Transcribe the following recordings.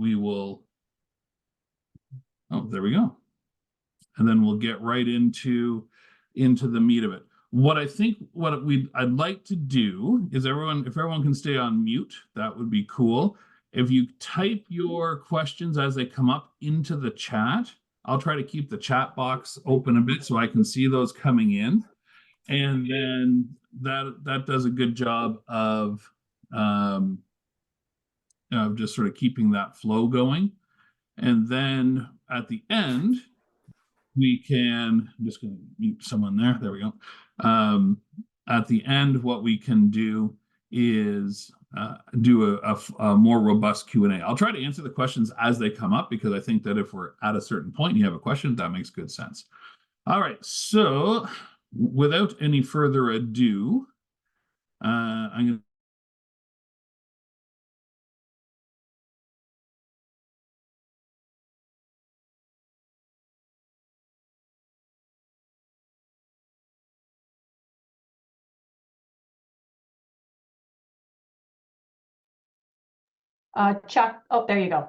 we will, oh, there we go. And then we'll get right into the meat of it. What I think, I'd like to do is if everyone can stay on mute, that would be cool. If you type your questions as they come up into the chat, I'll try to keep the chat box open a bit so I can see those coming in. And then that does a good job of just sort of keeping that flow going. And then at the end, we can, I'm just going to mute someone there. There we go. At the end, what we can do is do a more robust Q&A. I'll try to answer the questions as they come up, because I think that if we're at a certain point and you have a question, that makes good sense. All right, so without any further ado, I'm going to Chuck, oh, there you go.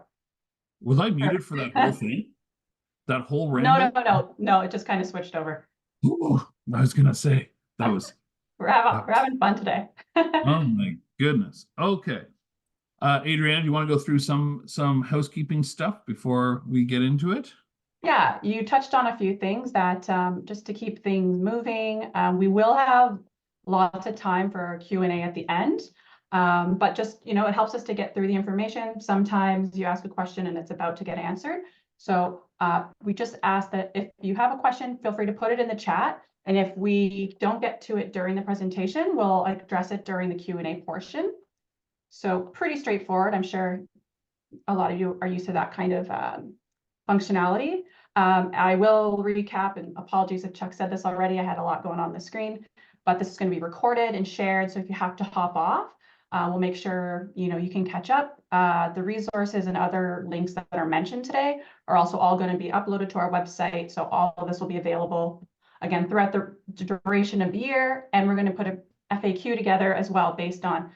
Was I muted for that whole thing? That whole ramble? No, it just kind of switched over. Ooh, I was gonna say that was we're having fun today. Oh my goodness. Okay. Adrienne, do you want to go through some housekeeping stuff before we get into it? Yeah, you touched on a few things that just to keep things moving. We will have lots of time for Q&A at the end. But just, it helps us to get through the information. Sometimes you ask a question and it's about to get answered. So we just ask that if you have a question, feel free to put it in the chat. And if we don't get to it during the presentation, we'll address it during the Q&A portion. So pretty straightforward. I'm sure a lot of you are used to that kind of functionality. I will recap, and apologies if Chuck said this already. I had a lot going on the screen, but this is going to be recorded and shared. So if you have to hop off, we'll make sure you can catch up. The resources and other links that are mentioned today are also all going to be uploaded to our website. So all of this will be available again throughout the duration of the year. And we're going to put a FAQ together as well based on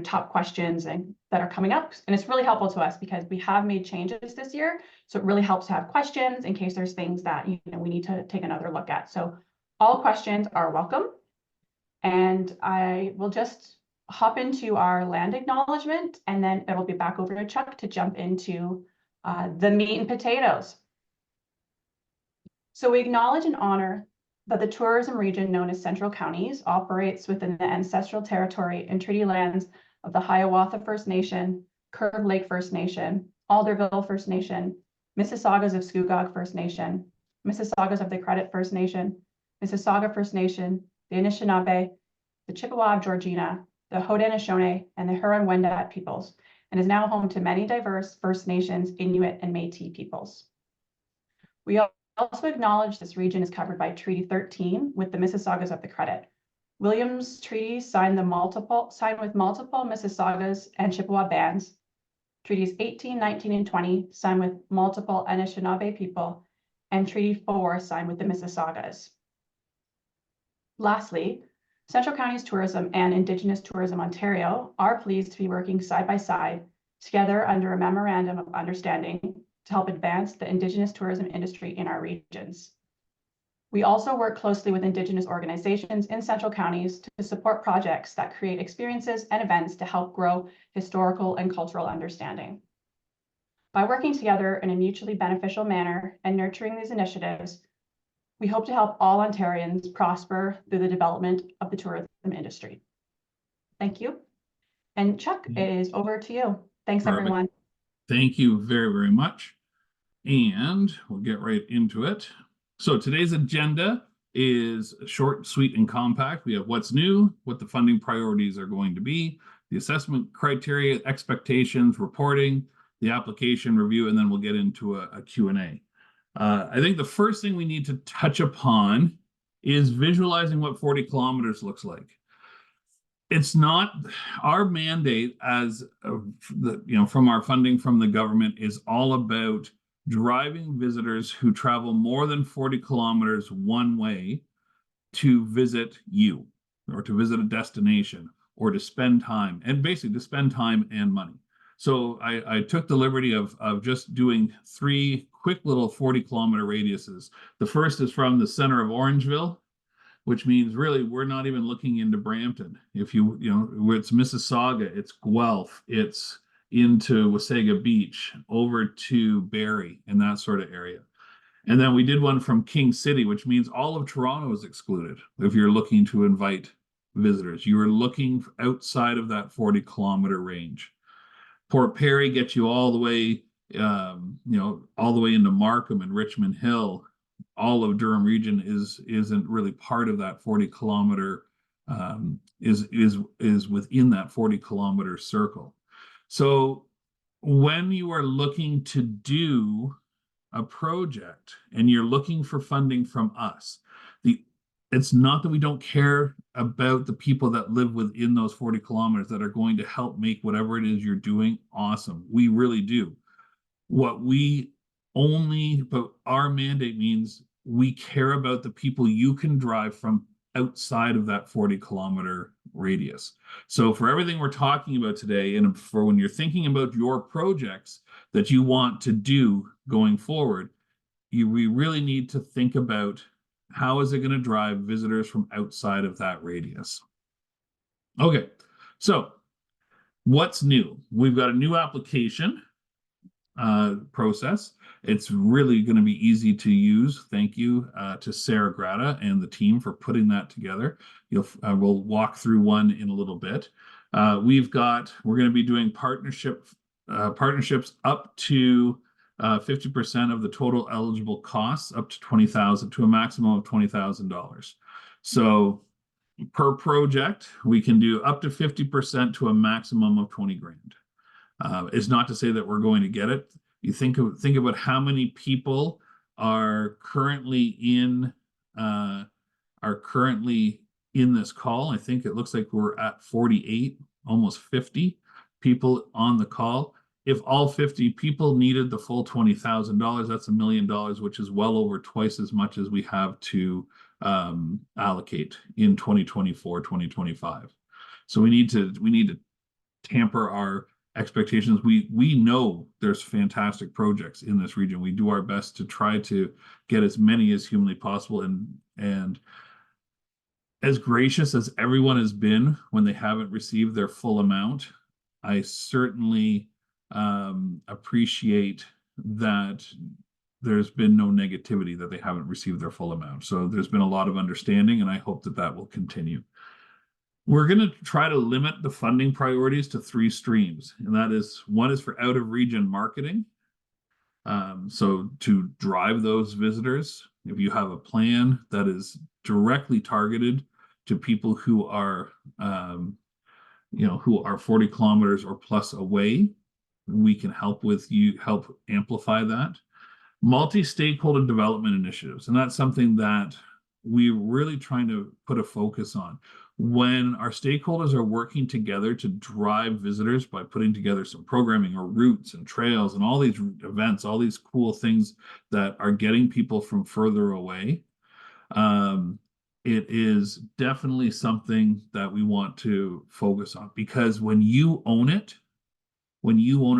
top questions that are coming up. And it's really helpful to us because we have made changes this year. So it really helps to have questions in case there's things that we need to take another look at. So all questions are welcome. And I will just hop into our land acknowledgement, and then it'll be back over to Chuck to jump into the meat and potatoes. So we acknowledge and honor that the tourism region known as Central Counties operates within the ancestral territory and treaty lands of the Hiawatha First Nation, Curve Lake First Nation, Alderville First Nation, Mississaugas of Scugog First Nation, Mississaugas of the Credit First Nation, Mississauga First Nation, the Anishinaabe, the Chippewa of Georgina, the Haudenosaunee, and the Huron-Wendat peoples, and is now home to many diverse First Nations, Inuit, and Métis peoples. We also acknowledge this region is covered by Treaty 13 with the Mississaugas of the Credit. Williams Treaty signed with multiple Mississaugas and Chippewa bands. Treaties 18, 19, and 20 signed with multiple Anishinaabe people, and Treaty 4 signed with the Mississaugas. Lastly, Central Counties Tourism and Indigenous Tourism Ontario are pleased to be working side by side together under a memorandum of understanding to help advance the Indigenous tourism industry in our regions. We also work closely with Indigenous organizations in Central Counties to support projects that create experiences and events to help grow historical and cultural understanding. By working together in a mutually beneficial manner and nurturing these initiatives, we hope to help all Ontarians prosper through the development of the tourism industry. Thank you. And Chuck, it is over to you. Thanks, Perfect. Everyone. Thank you very, very much. And we'll get right into it. So today's agenda is short, sweet, and compact. We have what's new, what the funding priorities are going to be, the assessment criteria, expectations, reporting, the application review, and then we'll get into a Q&A. I think the first thing we need to touch upon is visualizing what 40 kilometers looks like. It's not our mandate as from our funding from the government is all about driving visitors who travel more than 40 kilometers one way to visit you or to visit a destination or to spend time, and basically to spend time and money. So I took the liberty of just doing 3 quick little 40-kilometer radiuses. The first is from the center of Orangeville, which means really we're not even looking into Brampton. If you know, it's Mississauga, it's Guelph, it's into Wasaga Beach, over to Barrie and that sort of area. And then we did one from King City, which means all of Toronto is excluded if you're looking to invite visitors. You are looking outside of that 40-kilometer range. Port Perry gets you all the way, all the way into Markham and Richmond Hill. All of Durham region isn't really part of that 40-kilometer, is within that 40-kilometer circle. So when you are looking to do a project and you're looking for funding from us, it's not that we don't care about the people that live within those 40 kilometers that are going to help make whatever it is you're doing awesome. We really do. But our mandate means we care about the people you can drive from outside of that 40-kilometer radius. So for everything we're talking about today, and for when you're thinking about your projects that you want to do going forward, we really need to think about how is it going to drive visitors from outside of that radius. Okay, so what's new? We've got a new application process. It's really going to be easy to use. Thank you to Sarah Grata and the team for putting that together. We'll walk through one in a little bit. We're going to be doing partnerships up to 50% of the total eligible costs, up to $20,000 to a maximum of $20,000. So per project, we can do up to 50% to a maximum of 20 grand. It's not to say that we're going to get it. You think about how many people are currently in this call. I think it looks like we're at 48, almost 50 people on the call. If all 50 people needed the full $20,000, that's $1 million, which is well over twice as much as we have to allocate in 2024, 2025. So we need to tamper our expectations. We know there's fantastic projects in this region. We do our best to try to get as many as humanly possible, and as gracious as everyone has been when they haven't received their full amount, I certainly appreciate that there's been no negativity that they haven't received their full amount. So there's been a lot of understanding, and I hope that will continue. We're going to try to limit the funding priorities to 3 streams, and that is, one is for out of region marketing. So to drive those visitors, if you have a plan that is directly targeted to people who are 40 kilometers or plus away, we can help amplify that. Multi-stakeholder development initiatives, and that's something that we're really trying to put a focus on. When our stakeholders are working together to drive visitors by putting together some programming or routes and trails and all these events, all these cool things that are getting people from further away, it is definitely something that we want to focus on, because when you own it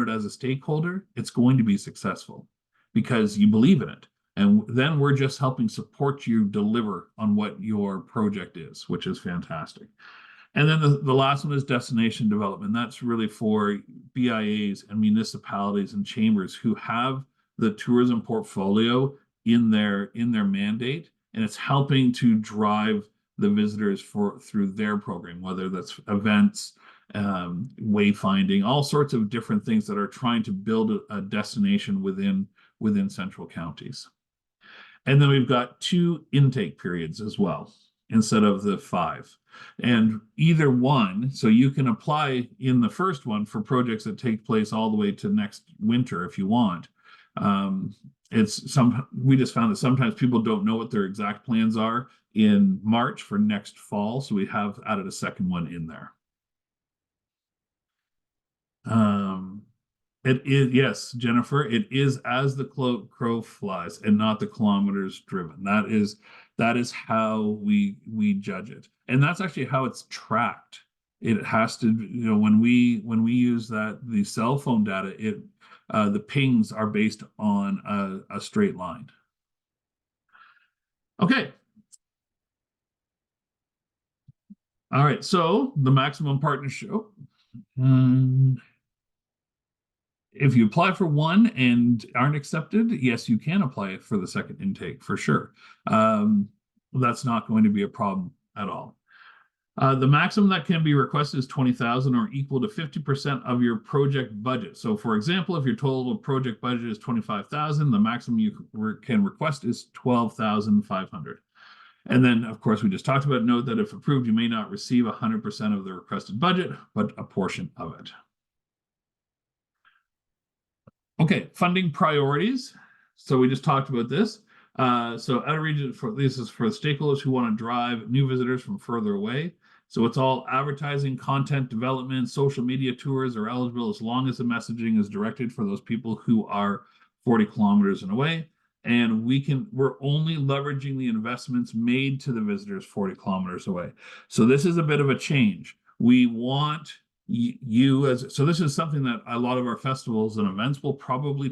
as a stakeholder, it's going to be successful because you believe in it. And then we're just helping support you deliver on what your project is, which is fantastic. And then the last one is destination development. That's really for BIAs and municipalities and chambers who have the tourism portfolio in their mandate, and it's helping to drive the visitors through their program, whether that's events, wayfinding, all sorts of different things that are trying to build a destination within central counties. And then we've got 2 intake periods as well, instead of the 5. And either one, so you can apply in the first one for projects that take place all the way to next winter if you want. We just found that sometimes people don't know what their exact plans are in March for next fall, so we have added a second one in there. It is, yes, Jennifer, it is as the crow flies and not the kilometers driven. That is how we judge it. And that's actually how it's tracked It has to, when we use the cell phone data, the pings are based on a straight line. Okay. All right. So the maximum partnership. If you apply for one and aren't accepted, yes, you can apply for the second intake for sure. That's not going to be a problem at all. The maximum that can be requested is 20,000 or equal to 50% of your project budget. So for example, if your total project budget is 25,000, the maximum you can request is 12,500. And then, of course, we just talked about, note that if approved, you may not receive 100% of the requested budget, but a portion of it. Okay, funding priorities. So we just talked about this. So out of region, this is for stakeholders who want to drive new visitors from further away. So it's all advertising, content development, social media tours are eligible as long as the messaging is directed for those people who are 40 kilometers and away. And we're only leveraging the investments made to the visitors 40 kilometers away. So this is a bit of a change. We want so this is something that a lot of our festivals and events will probably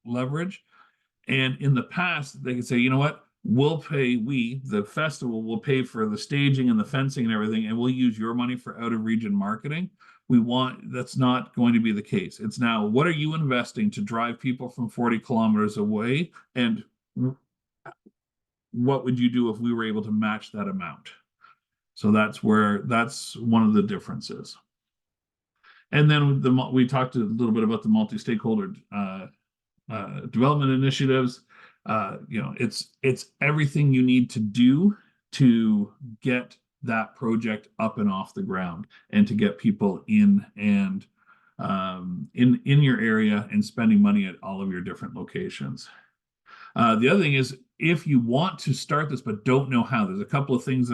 leverage. And in the past, they could say, you know what, the festival will pay for the staging and the fencing and everything, and we'll use your money for out of region marketing. That's not going to be the case. It's now, what are you investing to drive people from 40 kilometers away? And what would you do if we were able to match that amount? So that's one of the differences. And then we talked a little bit about the multi-stakeholder development initiatives. It's everything you need to do to get that project up and off the ground, and to get people in and in your area and spending money at all of your different locations. The other thing is, if you want to start this but don't know how, there's a couple of things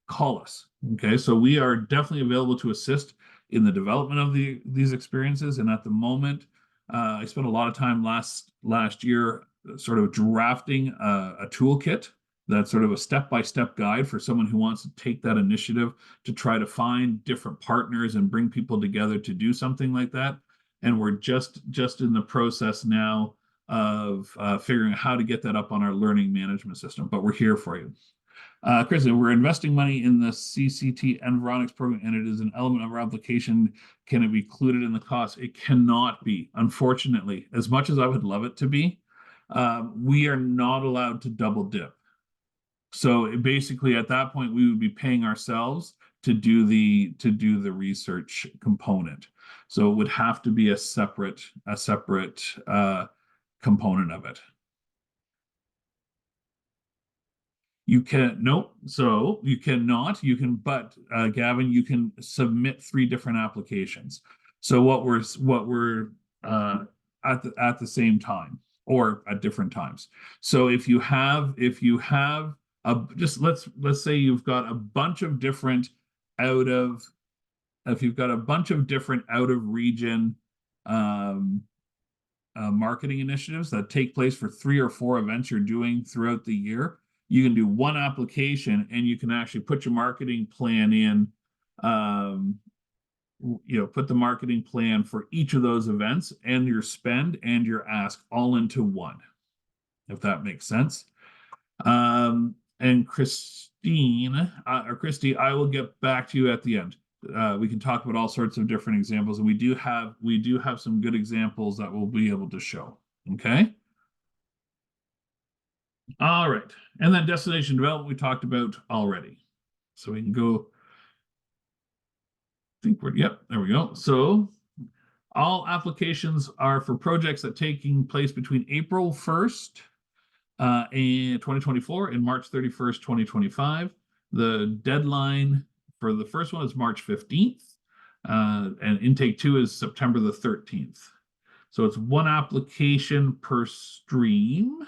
call us. Okay, so we are definitely available to assist in the development of these experiences. And at the moment, I spent a lot of time last year sort of drafting a toolkit that's sort of a step-by-step guide for someone who wants to take that initiative to try to find different partners and bring people together to do something like that. And we're just in the process now of figuring out how to get that up on our learning management system, but we're here for you. Chris, we're investing money in the CCT Environics program, and it is an element of our application. Can it be included in the cost? It cannot be, unfortunately. As much as I would love it to be, we are not allowed to double dip. So basically, at that point, we would be paying ourselves to do the research component. So it would have to be a separate component of it. You can, nope. So you cannot, but Gavin, you can submit 3 different applications. So what we're at the same time or at different times. So if you have let's say you've got a bunch of different out of region marketing initiatives that take place for 3 or 4 events you're doing throughout the year, you can do one application and you can actually put your marketing plan in, put the marketing plan for each of those events and your spend and your ask all into one, if that makes sense. And Christy, I will get back to you at the end. We can talk about all sorts of different examples, and we do have some good examples that we'll be able to show. Okay. All right. And then destination development we talked about already. So we can go, yep, there we go. So all applications are for projects that taking place between April 1st in 2024 and March 31st, 2025. The deadline for the first one is March 15th, and intake 2 is September the 13th. So it's one application per stream.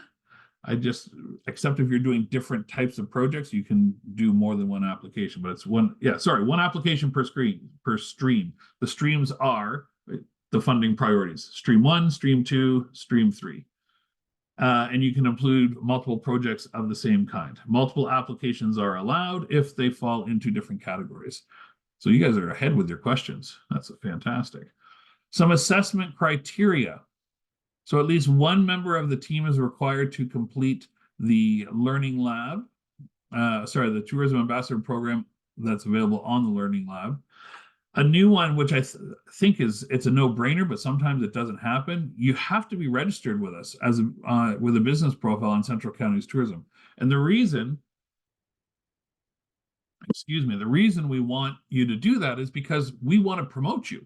Except if you're doing different types of projects, you can do more than one application, but it's one application per stream. The streams are the funding priorities: stream 1, stream 2, stream 3. And you can include multiple projects of the same kind. Multiple applications are allowed if they fall into different categories. So you guys are ahead with your questions. That's fantastic. Some assessment criteria. So at least one member of the team is required to complete the Learning Lab. The Tourism Ambassador Program that's available on the Learning Lab. A new one, which I think it's a no-brainer, but sometimes it doesn't happen. You have to be registered with us as with a business profile on Central Counties Tourism. And the reason we want you to do that is because we want to promote you,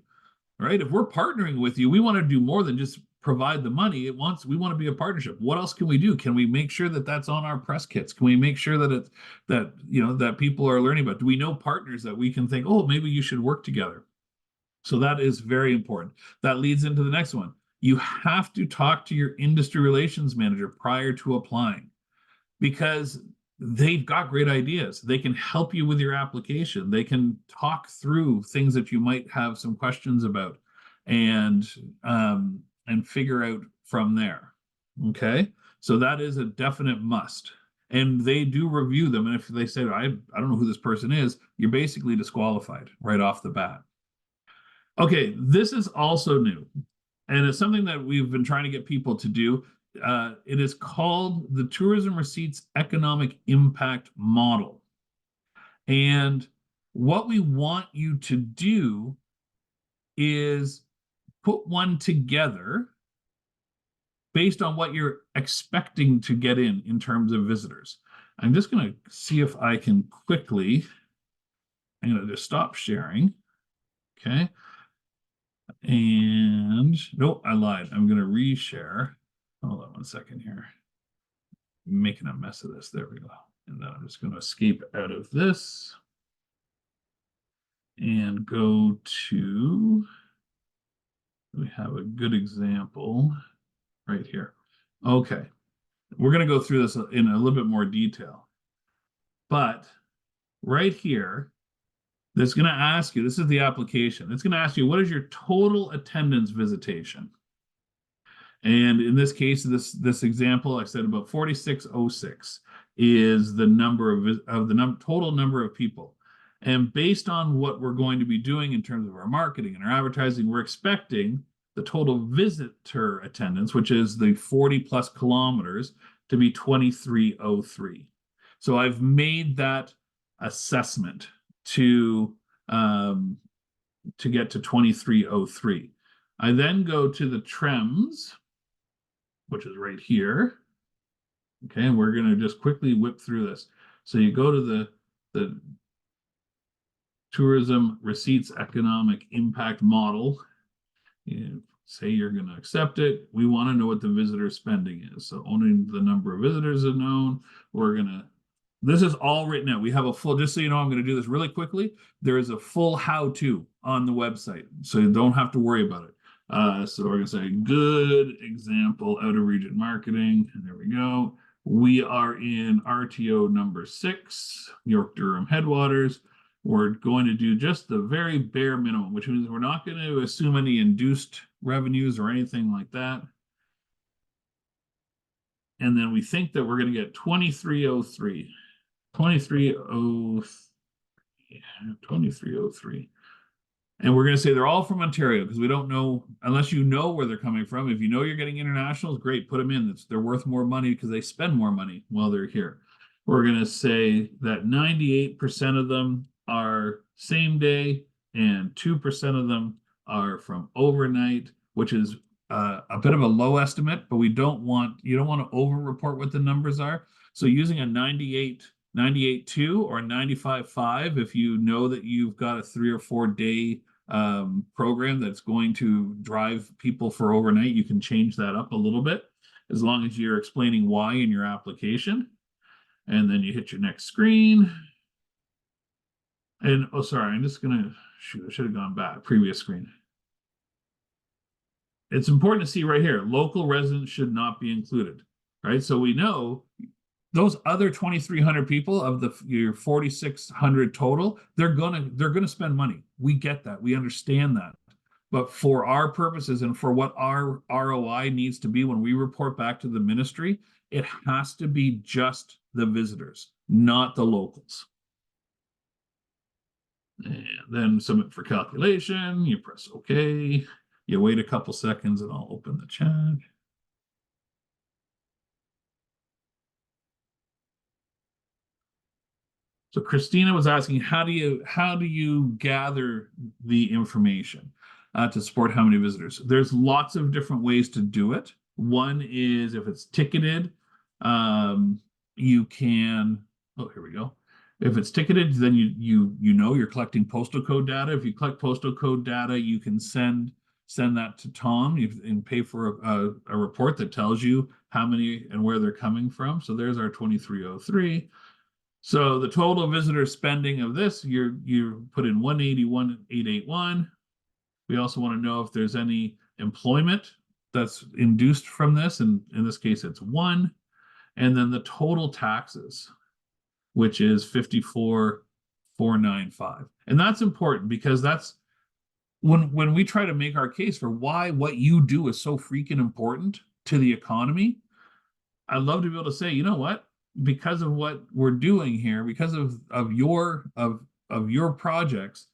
right? If we're partnering with you, we want to do more than just provide the money. We want to be a partnership. What else can we do? Can we make sure that that's on our press kits? Can we make sure that that people are learning about? Do we know partners that we can think, oh, maybe you should work together? So that is very important. That leads into the next one. You have to talk to your industry relations manager prior to applying, because they've got great ideas. They can help you with your application. They can talk through things that you might have some questions about, and figure out from there. Okay, so that is a definite must. And they do review them. And if they say, I don't know who this person is, you're basically disqualified right off the bat. Okay, this is also new, and it's something that we've been trying to get people to do. It is called the Tourism Receipts Economic Impact Model. And what we want you to do is put one together based on what you're expecting to get in terms of visitors. I'm just going to see if I can quickly, I'm going to just stop sharing. Okay. And nope, I lied. I'm going to reshare. Hold on one second here. I'm making a mess of this. There we go. And then I'm just going to escape out of this and go to, we have a good example right here. Okay. We're going to go through this in a little bit more detail. But right here, that's going to ask you, this is the application. It's going to ask you, what is your total attendance visitation? And in this case, this example, I said about 4606 is the number of the total number of people. And based on what we're going to be doing in terms of our marketing and our advertising, we're expecting the total visitor attendance, which is the 40 plus kilometers, to be 2303. So I've made that assessment to get to 2303. I then go to the TREMS, which is right here. Okay, and we're going to just quickly whip through this. So you go to the Tourism Receipts Economic Impact Model. You say you're going to accept it. We want to know what the visitor spending is. So only the number of visitors are known. We're going to, this is all written out. We have a full, just so you know, I'm going to do this really quickly. There is a full how-to on the website, so you don't have to worry about it. So we're going to say good example out of region marketing. And there we go. We are in RTO number 6, York Durham Headwaters. We're going to do just the very bare minimum, which means we're not going to assume any induced revenues or anything like that. And then we think that we're going to get 2303. 2303. And we're going to say they're all from Ontario, because we don't know, unless you know where they're coming from. If you know you're getting internationals, great, put them in. They're worth more money because they spend more money while they're here. We're going to say that 98% of them are same day and 2% of them are from overnight, which is a bit of a low estimate, but you don't want to over report what the numbers are. So using a 98.2 or 95.5, if you know that you've got a 3 or 4 day program that's going to drive people for overnight, you can change that up a little bit as long as you're explaining why in your application. And then you hit your next screen. And oh, sorry, I'm just gonna shoot, I should have gone back, previous screen. It's important to see right here, local residents should not be included, right? So we know those other 2,300 people of your 4,600 total, they're gonna spend money. We get that, we understand that. But for our purposes and for what our ROI needs to be when we report back to the ministry, it has to be just the visitors, not the locals. And then submit for calculation, you press OK. You wait a couple seconds and I'll open the chat. So Christina was asking, how do you gather the information to support how many visitors? There's lots of different ways to do it. One is if it's ticketed, you can. Oh, here we go. If it's ticketed, then you know you're collecting postal code data. If you collect postal code data, you can send that to Tom and pay for a report that tells you how many and where they're coming from. So there's our 2303. So the total visitor spending of this, you put in 181,881. We also want to know if there's any employment that's induced from this, and in this case, it's 1. And then the total taxes, which is 54,495. And that's important because that's when we try to make our case for why what you do is so freaking important to the economy. I'd love to be able to say, you know what? Because of what we're doing here, because of your projects,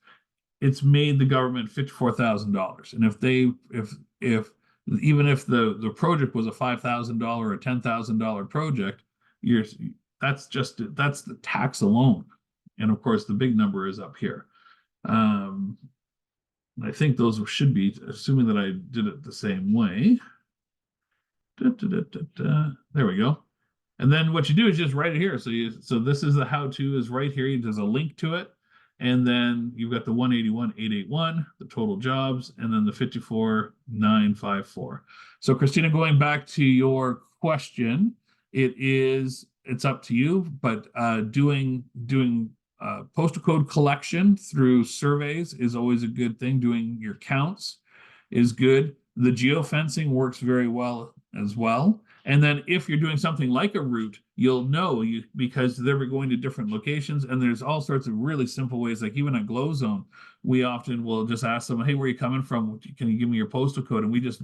it's made the government $54,000. And if even if the project was a $5,000 or $10,000 project, that's the tax alone. And of course, the big number is up here. I think those should be, assuming that I did it the same way. There we go. And then what you do is just write it here. So this is the how-to is right here. There's a link to it. And then you've got the 181,881, the total jobs, and then the 54,954. So Christina, going back to your question, it's up to you, but doing postal code collection through surveys is always a good thing. Doing your counts is good. The geofencing works very well as well. And then if you're doing something like a route, you'll know because they're going to different locations, and there's all sorts of really simple ways. Like even at Glow Zone, we often will just ask them, "Hey, where are you coming from? Can you give me your postal code?" And we have a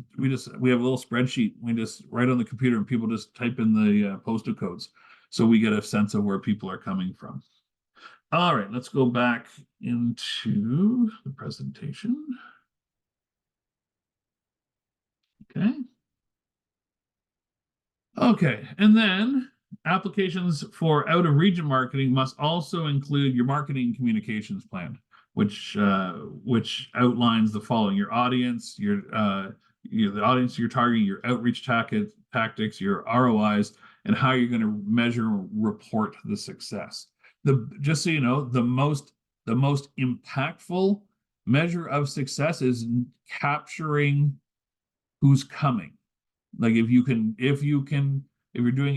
little spreadsheet. We just write on the computer, and people just type in the postal codes, so we get a sense of where people are coming from. All right, let's go back into the presentation. Okay. Okay, and then applications for out-of-region marketing must also include your marketing communications plan, which outlines the following: your audience, the audience you're targeting, your outreach tactics, your ROIs, and how you're going to measure and report the success. Just so you know, the most impactful measure of success is capturing who's coming. Like if you're doing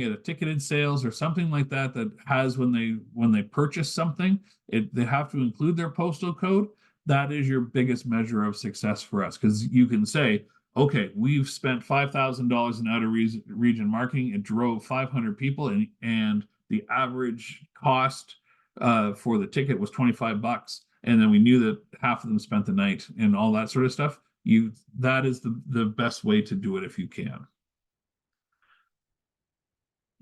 it at ticketed sales or something like that has when they purchase something, they have to include their postal code. That is your biggest measure of success for us, because you can say, okay, we've spent $5,000 in out-of-region marketing. It drove 500 people, and the average cost for the ticket was $25, and then we knew that half of them spent the night and all that sort of stuff. That is the best way to do it if you can.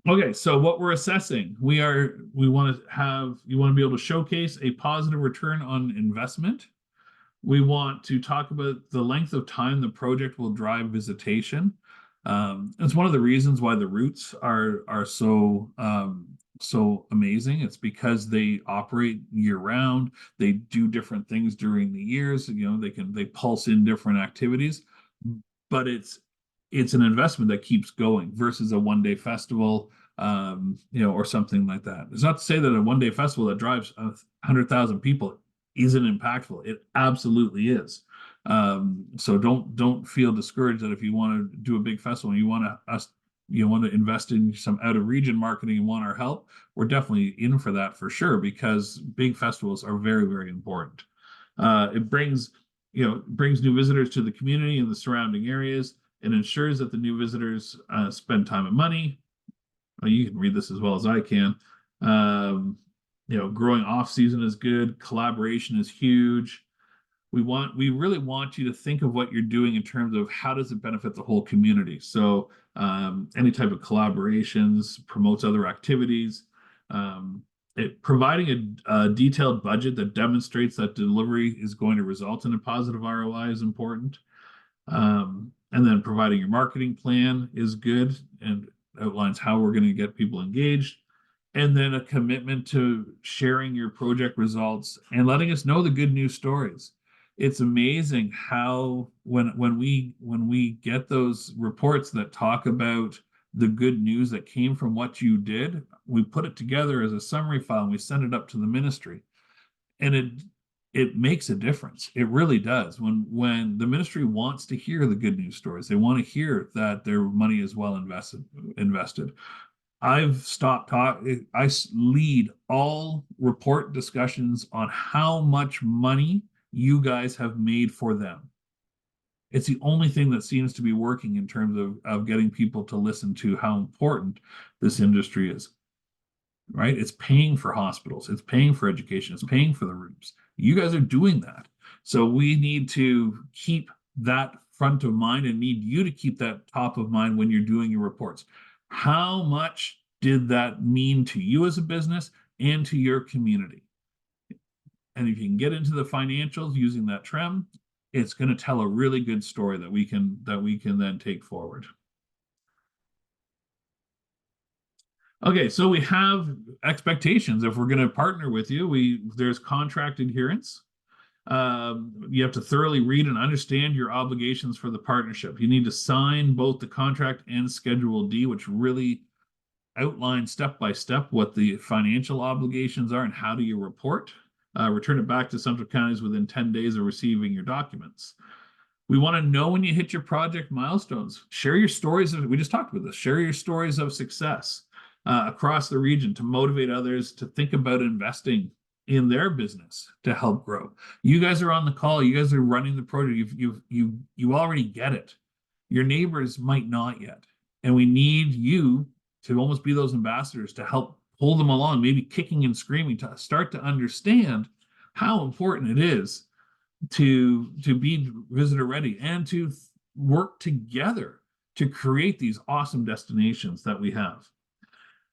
Okay, so what we're assessing, you want to be able to showcase a positive return on investment. We want to talk about the length of time the project will drive visitation. It's one of the reasons why the routes are so amazing. It's because they operate year round. They do different things during the years. They pulse in different activities, but it's an investment that keeps going versus a one-day festival, or something like that. It's not to say that a one-day festival that drives 100,000 people isn't impactful. It absolutely is. So don't feel discouraged that if you want to do a big festival and you want to invest in some out-of-region marketing and want our help, we're definitely in for that for sure, because big festivals are very, very important. It brings new visitors to the community and the surrounding areas, and ensures that the new visitors spend time and money. You can read this as well as I can. Growing off season is good. Collaboration is huge. we really want you to think of what you're doing in terms of how does it benefit the whole community. So any type of collaborations, promotes other activities, providing a detailed budget that demonstrates that delivery is going to result in a positive ROI is important. And then providing your marketing plan is good and outlines how we're going to get people engaged. And then a commitment to sharing your project results and letting us know the good news stories. It's amazing how when we get those reports that talk about the good news that came from what you did, we put it together as a summary file and we send it up to the ministry. And it makes a difference. It really does. When the ministry wants to hear the good news stories, they want to hear that their money is well invested. I've stopped talking. I lead all report discussions on how much money you guys have made for them. It's the only thing that seems to be working in terms of getting people to listen to how important this industry is. Right? It's paying for hospitals, it's paying for education, it's paying for the rooms. You guys are doing that. So we need to keep that front of mind and need you to keep that top of mind when you're doing your reports. How much did that mean to you as a business and to your community? And if you can get into the financials using that TREM, it's going to tell a really good story that we can then take forward. Okay, so we have expectations. If we're going to partner with you, there's contract adherence. You have to thoroughly read and understand your obligations for the partnership. You need to sign both the contract and Schedule D, which really outline step by step what the financial obligations are and how do you report. Return it back to Central Counties within 10 days of receiving your documents. We want to know when you hit your project milestones. Share your stories. We just talked about this. Share your stories of success across the region to motivate others to think about investing in their business to help grow. You guys are on the call. You guys are running the project. You already get it. Your neighbors might not yet, and we need you to almost be those ambassadors to help pull them along, maybe kicking and screaming to start to understand how important it is to be visitor ready and to work together to create these awesome destinations that we have.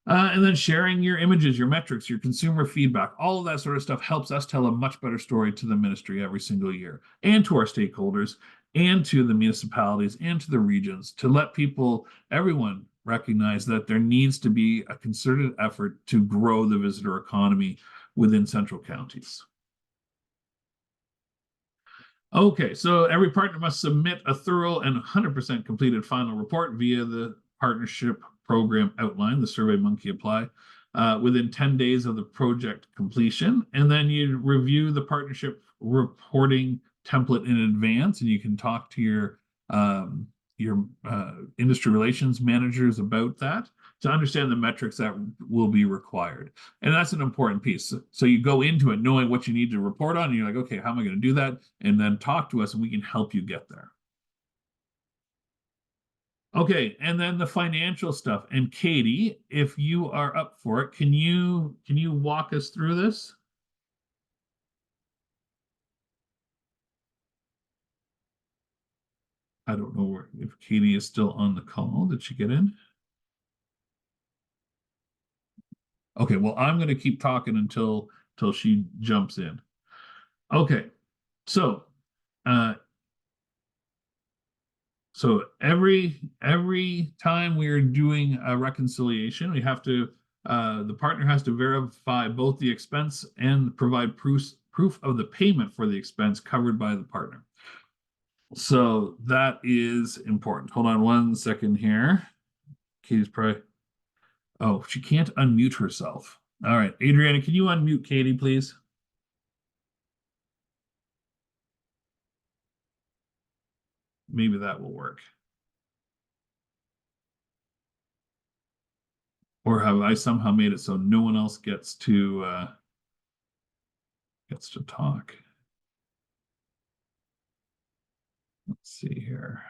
And then sharing your images, your metrics, your consumer feedback, all of that sort of stuff helps us tell a much better story to the ministry every single year and to our stakeholders and to the municipalities and to the regions to let everyone recognize that there needs to be a concerted effort to grow the visitor economy within Central Counties. Okay, so every partner must submit a thorough and 100% completed final report via the Partnership Program outline, the SurveyMonkey apply, within 10 days of the project completion. And then you review the partnership reporting template in advance, and you can talk to your industry relations managers about that to understand the metrics that will be required. And that's an important piece. So you go into it knowing what you need to report on, and you're like, okay, how am I going to do that? And then talk to us and we can help you get there. Okay, and then the financial stuff. And Katie, if you are up for it, can you walk us through this? I don't know if Katie is still on the call. Did she get in? Okay, well, I'm going to keep talking until she jumps in. Okay, so every time we are doing a reconciliation, we have to the partner has to verify both the expense and provide proof of the payment for the expense covered by the partner. So that is important. Hold on one second here. Katie's probably, oh, she can't unmute herself. All right, Adriana, can you unmute Katie, please? Maybe that will work. Or have I somehow made it so no one else gets to talk? Let's see here.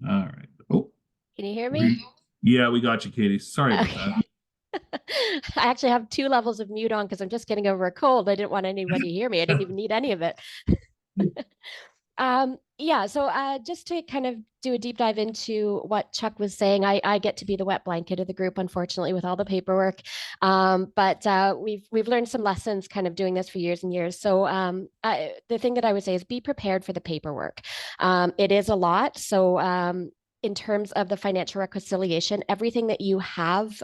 All right. Oh, can you hear me? Yeah, we got you, Katie. Sorry about that. I actually have 2 levels of mute on because I'm just getting over a cold. I didn't want anybody to hear me. I didn't even need any of it. Yeah, so just to kind of do a deep dive into what Chuck was saying, I get to be the wet blanket of the group, unfortunately, with all the paperwork. But we've learned some lessons kind of doing this for years and years. So the thing that I would say is be prepared for the paperwork. It is a lot. So in terms of the financial reconciliation, everything that you have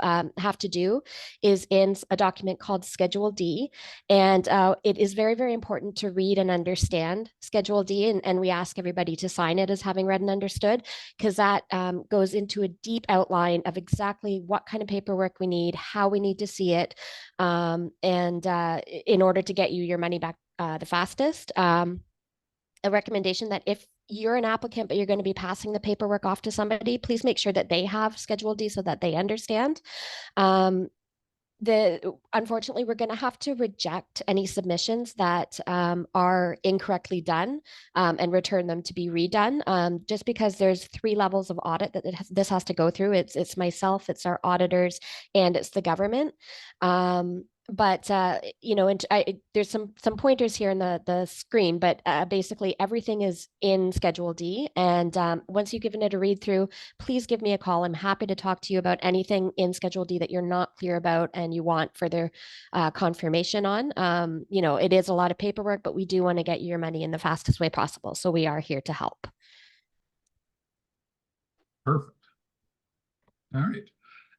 to do is in a document called Schedule D. And it is very, very important to read and understand Schedule D. And we ask everybody to sign it as having read and understood, because that goes into a deep outline of exactly what kind of paperwork we need, how we need to see it, and in order to get you your money back the fastest. A recommendation that if you're an applicant, but you're going to be passing the paperwork off to somebody, please make sure that they have Schedule D so that they understand. Unfortunately, we're going to have to reject any submissions that are incorrectly done and return them to be redone, just because there's 3 levels of audit that this has to go through. It's myself, it's our auditors, and it's the government. But and there's some pointers here in the screen, but basically everything is in Schedule D. And once you've given it a read through, please give me a call. I'm happy to talk to you about anything in Schedule D that you're not clear about and you want further confirmation on. It is a lot of paperwork, but we do want to get you your money in the fastest way possible. So we are here to help. Perfect. All right.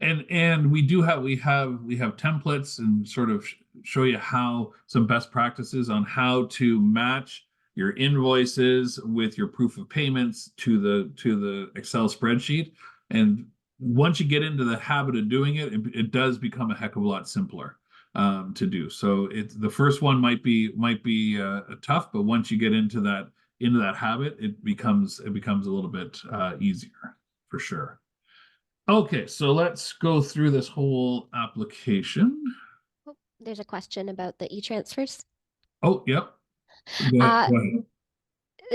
And we have templates and sort of show you how some best practices on how to match your invoices with your proof of payments to the Excel spreadsheet. And once you get into the habit of doing it, it does become a heck of a lot simpler to do. So the first one might be tough, but once you get into that habit, it becomes a little bit easier for sure. Okay, so let's go through this whole application. Oh, there's a question about the e-transfers. Oh, yep. Go ahead.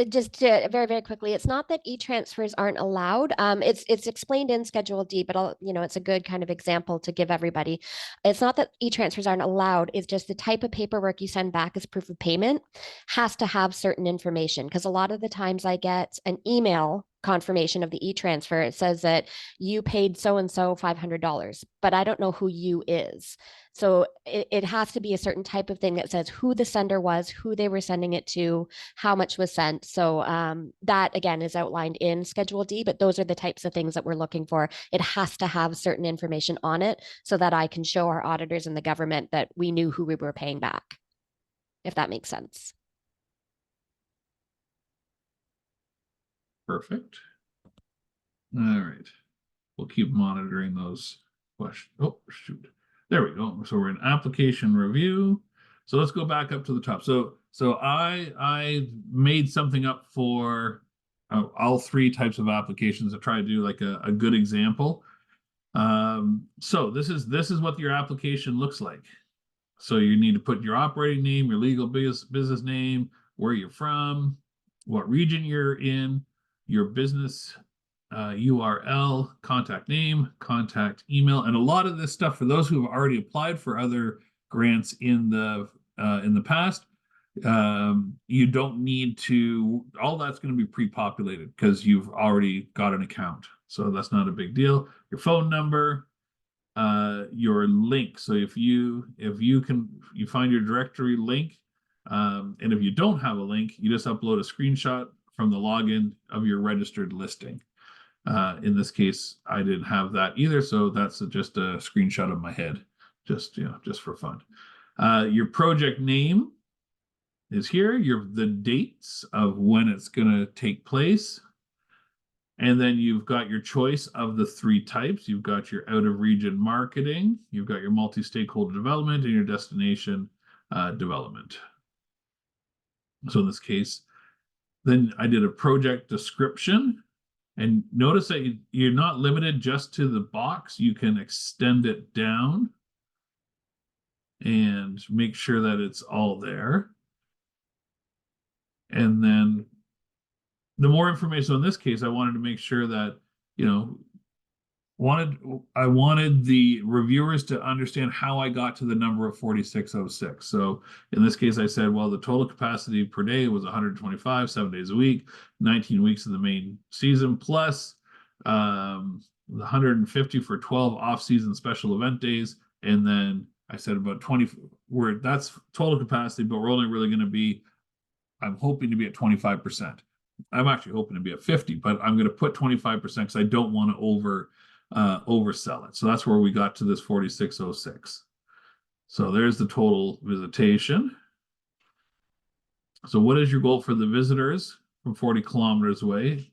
Just very, very quickly, it's not that e-transfers aren't allowed. It's explained in Schedule D, but it's a good kind of example to give everybody. It's not that e-transfers aren't allowed. It's just the type of paperwork you send back as proof of payment has to have certain information. Because a lot of the times I get an email confirmation of the e-transfer. It says that you paid so-and-so $500, but I don't know who you is. So it has to be a certain type of thing that says who the sender was, who they were sending it to, how much was sent. So that, again, is outlined in Schedule D, but those are the types of things that we're looking for. It has to have certain information on it so that I can show our auditors and the government that we knew who we were paying back, if that makes sense. Perfect. All right. We'll keep monitoring those questions. Oh, shoot. There we go. So we're in application review. So let's go back up to the top. So I made something up for all 3 types of applications to try to do like a good example. So this is what your application looks like. So you need to put your operating name, your legal business name, where you're from, what region you're in, your business URL, contact name, contact email, and a lot of this stuff for those who have already applied for other grants in the past. You don't need to. All that's going to be pre-populated because you've already got an account, so that's not a big deal. Your phone number, your link. So if you find your directory link, and if you don't have a link, you just upload a screenshot from the login of your registered listing. In this case, I didn't have that either, so that's just a screenshot of my head, just for fun. Your project name is here. The dates of when it's going to take place. And then you've got your choice of the 3 types. You've got your out-of-region marketing, you've got your multi-stakeholder development, and your destination development. So in this case, then I did a project description. And notice that you're not limited just to the box. You can extend it down and make sure that it's all there. And then the more information, in this case, I wanted to make sure that, I wanted the reviewers to understand how I got to the number of 4606. So in this case, I said, well, the total capacity per day was 125, 7 days a week, 19 weeks of the main season, plus the 150 for 12 off-season special event days. And then I said about 20, where that's total capacity, but we're only really going to be, I'm hoping to be at 25%. I'm actually hoping to be at 50, but I'm going to put 25% because I don't want to oversell it. So that's where we got to this 4606. So there's the total visitation. So what is your goal for the visitors from 40 kilometers away?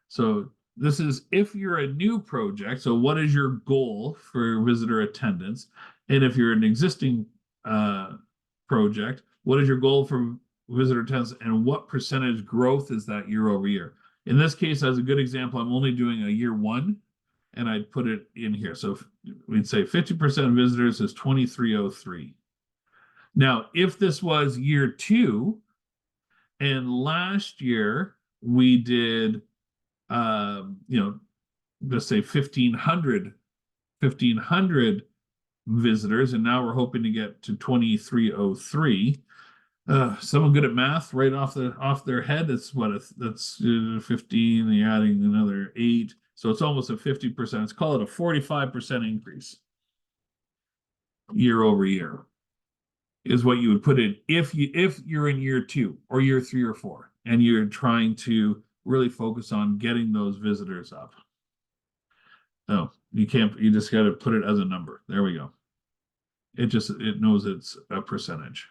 So this is if you're a new project. So what is your goal for visitor attendance? And if you're an existing project, what is your goal for visitor attendance and what percentage growth is that year over year? In this case, as a good example, I'm only doing a year one and I'd put it in here. So we'd say 50% visitors is 2303. Now, if this was year two, and last year we did, let's say 1,500 visitors, and now we're hoping to get to 2303. Someone good at math right off their head, it's what that's 15, you're adding another 8, so it's almost a 50%. Let's call it a 45% increase year over year is what you would put in if you're in year two or year 3 or 4 and you're trying to really focus on getting those visitors up. No, you can't, you just got to put it as a number. There we go. It knows it's a percentage.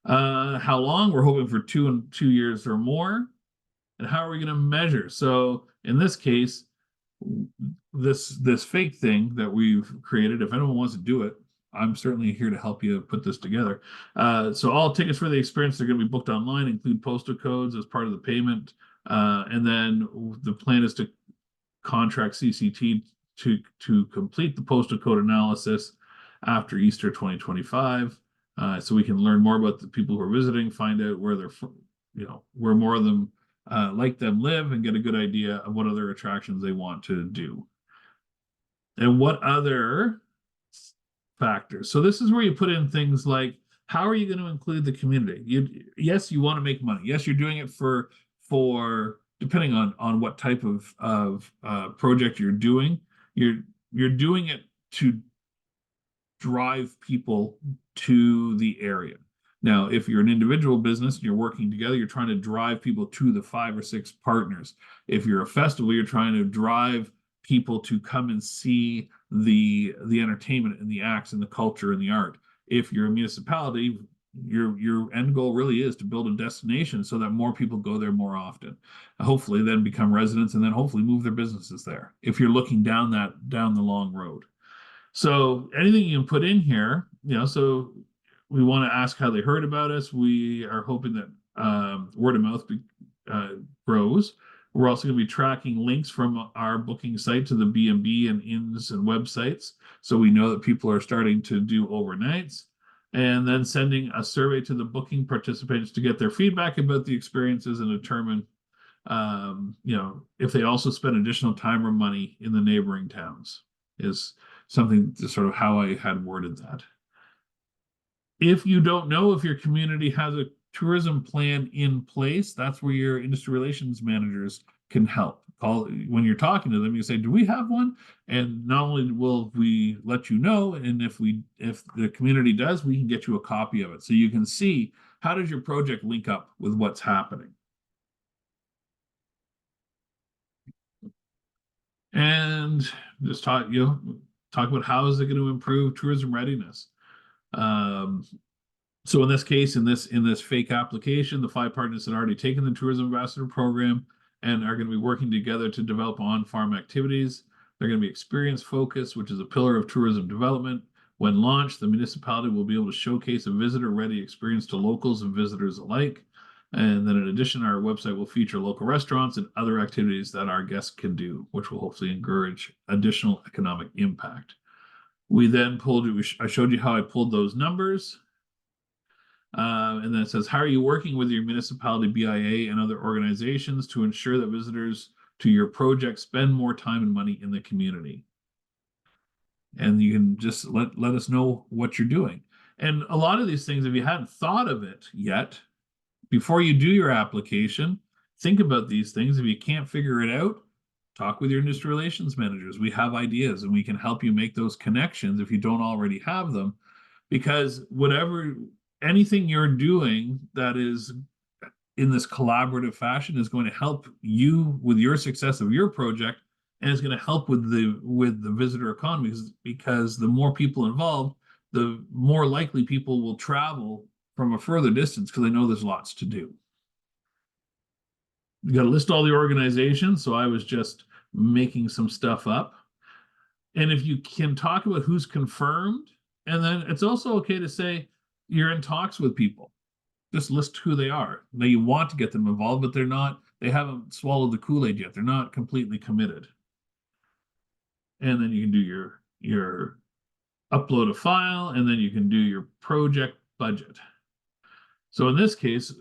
How long? We're hoping for 2 years or more. And how are we going to measure? So in this case, this fake thing that we've created, if anyone wants to do it, I'm certainly here to help you put this together. So all tickets for the experience, they're going to be booked online, include postal codes as part of the payment. And then the plan is to contract CCT to complete the postal code analysis after Easter 2025. So we can learn more about the people who are visiting, find out where they're, where more of them like them live, and get a good idea of what other attractions they want to do. And what other factors. So this is where you put in things like, how are you going to include the community? Yes, you want to make money. Yes, you're doing it for depending on what type of project you're doing. You're doing it to drive people to the area. Now, if you're an individual business and you're working together, you're trying to drive people to the 5 or 6 partners. If you're a festival, you're trying to drive people to come and see the entertainment and the acts and the culture and the art. If you're a municipality, your end goal really is to build a destination so that more people go there more often, hopefully then become residents, and then hopefully move their businesses there if you're looking down the long road. So anything you can put in here, so we want to ask how they heard about us. We are hoping that word of mouth grows. We're also going to be tracking links from our booking site to the B&B and inns and websites, so we know that people are starting to do overnights, and then sending a survey to the booking participants to get their feedback about the experiences and determine, if they also spend additional time or money in the neighboring towns, is something to sort of how I had worded that. If you don't know if your community has a tourism plan in place, that's where your industry relations managers can help. When you're talking to them, you say, do we have one? And not only will we let you know, and if the community does, we can get you a copy of it so you can see how does your project link up with what's happening. And just talk about how is it going to improve tourism readiness. So in this case, in this fake application, the 5 partners had already taken the tourism ambassador program and are going to be working together to develop on-farm activities. They're going to be experience focused, which is a pillar of tourism development. When launched, the municipality will be able to showcase a visitor-ready experience to locals and visitors alike. And then in addition, our website will feature local restaurants and other activities that our guests can do, which will hopefully encourage additional economic impact. We then I showed you how I pulled those numbers. And then it says, how are you working with your municipality, BIA, and other organizations to ensure that visitors to your project, spend more time and money in the community. And you can just let us know what you're doing. And a lot of these things, if you hadn't thought of it yet, before you do your application, think about these things. If you can't figure it out, talk with your industry relations managers. We have ideas and we can help you make those connections if you don't already have them. Because anything you're doing that is in this collaborative fashion is going to help you with your success of your project, and it's going to help with the visitor economy, because the more people involved, the more likely people will travel from a further distance because they know there's lots to do. You got to list all the organizations, so I was just making some stuff up. And if you can talk about who's confirmed, and then it's also okay to say you're in talks with people. Just list who they are. Now you want to get them involved, but they haven't swallowed the Kool-Aid yet. They're not completely committed. And then you can do your upload a file, and then you can do your project budget. So in this case,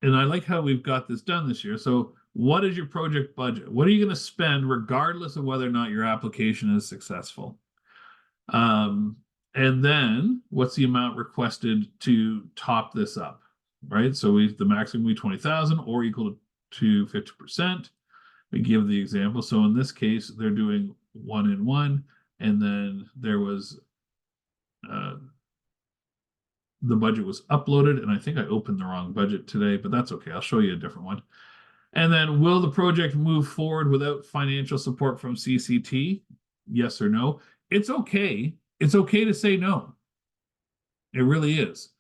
and I like how we've got this done this year. So what is your project budget? What are you going to spend regardless of whether or not your application is successful? And then what's the amount requested to top this up, right? So the maximum will be 20,000 or equal to 50%. We give the example. So in this case, they're doing 1-in-1, and then there was the budget was uploaded, and I think I opened the wrong budget today, but that's okay. I'll show you a different one. And then, will the project move forward without financial support from CCT? Yes or no? It's okay. It's okay to say no. It really is.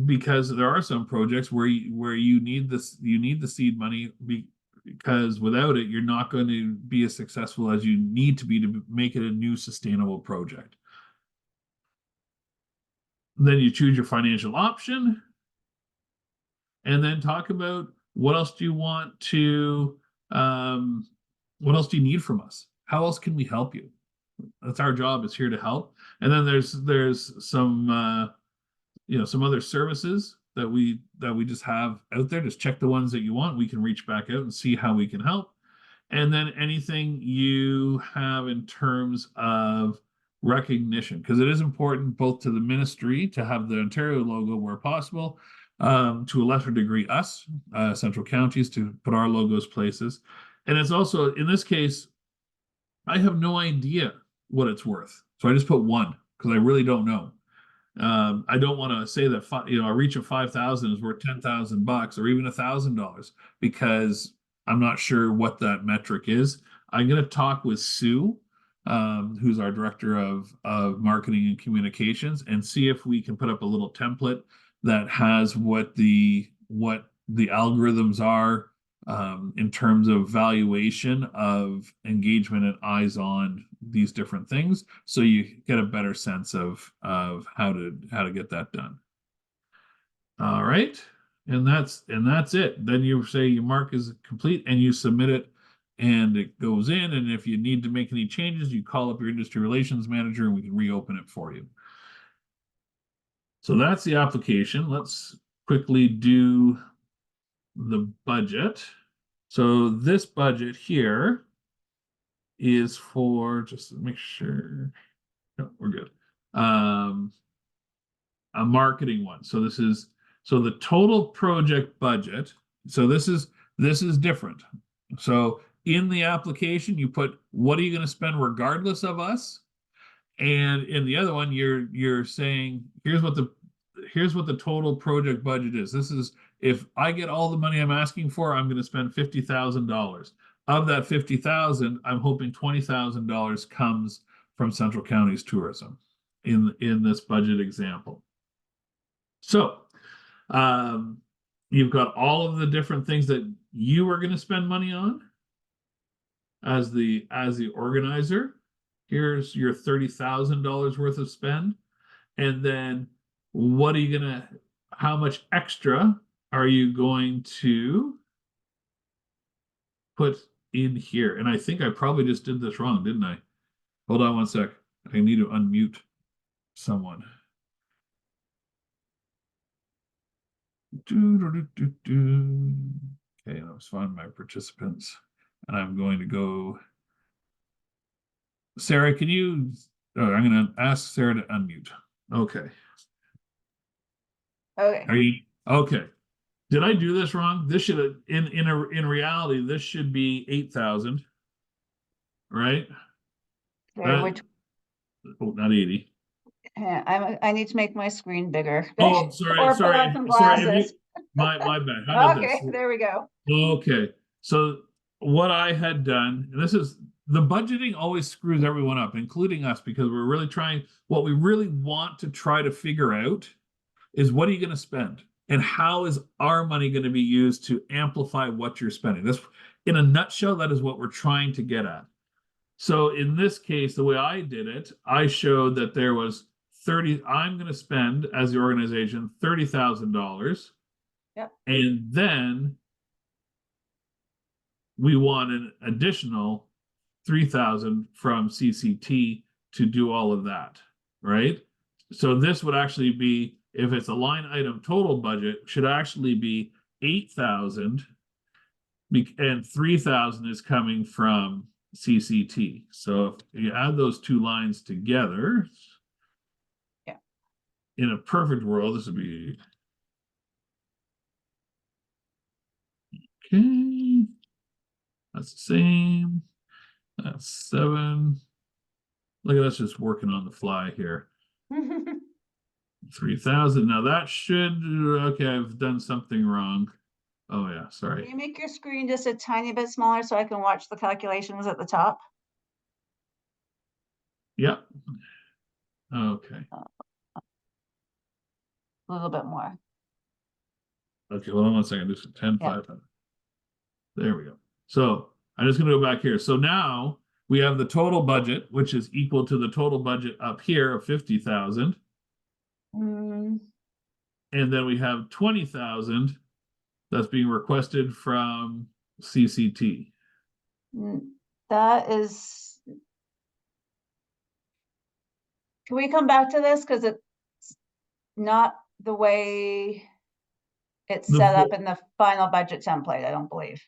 Because there are some projects where you need the seed money, because without it, you're not going to be as successful as you need to be to make it a new sustainable project. Then you choose your financial option, and then talk about what else do you want to, what else do you need from us? How else can we help you? That's our job, is here to help. And then there's some some other services that we just have out there. Just check the ones that you want. We can reach back out and see how we can help. And then anything you have in terms of recognition, because it is important both to the ministry to have the Ontario logo where possible, to a lesser degree us, central counties, to put our logos places. And it's also, in this case, I have no idea what it's worth. So I just put 1 because I really don't know. I don't want to say that a reach of 5,000 is worth $10,000 or even $1,000, because I'm not sure what that metric is. I'm going to talk with Sue, who's our director of marketing and communications, and see if we can put up a little template that has what the algorithms are in terms of valuation of engagement and eyes on these different things, so you get a better sense of how to get that done. All right, and that's it. Then you say your mark is complete and you submit it, and it goes in. And if you need to make any changes, you call up your industry relations manager and we can reopen it for you. So that's the application. Let's quickly do the budget. So this budget here is for, just to make sure, no, we're good. A marketing one. So the total project budget. So this is different. So in the application, you put, what are you going to spend regardless of us? And in the other one, you're saying, here's what the total project budget is. This is, if I get all the money I'm asking for, I'm going to spend $50,000. Of that $50,000, I'm hoping $20,000 comes from Central Counties tourism in this budget example. So you've got all of the different things that you are going to spend money on as the organizer. Here's your $30,000 worth of spend. And then what are you gonna, how much extra are you going to put in here? And I think I probably just did this wrong, didn't I? Hold on one sec. I need to unmute someone. Okay. Okay, I was finding my participants, and I'm going to go. Sarah, can you? I'm going to ask Sarah to unmute. Okay. Okay. Are you okay? Did I do this wrong? This should have in reality, this should be 8,000, right? Sorry, That- which, oh, not 80. I need to make my screen bigger. Oh, sorry, Or put sorry, on some sorry. glasses. My bad. How about Okay, this? there we go. Okay, so what I had done, and this is the budgeting always screws everyone up, including us, because we're really trying. What we really want to try to figure out is what are you going to spend, and how is our money going to be used to amplify what you're spending. This, in a nutshell, that is what we're trying to get at. So in this case, the way I did it, I showed that there was 30. I'm going to spend as the organization $30,000. Yep. And then we want an additional 3,000 from CCT to do all of that, right? So this would actually be, if it's a line item total budget, should actually be 8,000, and 3,000 is coming from CCT. So if you add those two lines together, Yeah. In a perfect world, this would be okay. That's the same. That's 7. Look at us just working on the fly here. 3,000. Now that should, okay, I've done something wrong. Oh yeah, Can sorry. you make your screen just a tiny bit smaller so I can watch the calculations at the top? Yep. Okay. A little bit more. Okay, hold on 1 second. Just 10, Yeah. 500. There we go. So I'm just gonna go back here. So now we have the total budget, which is equal to the total budget up here of 50,000. Mm, And then we have 20,000 that's being requested from CCT. That is. Can we come back to this? Because it's not the way it's The set full- up in the final budget template, I don't believe.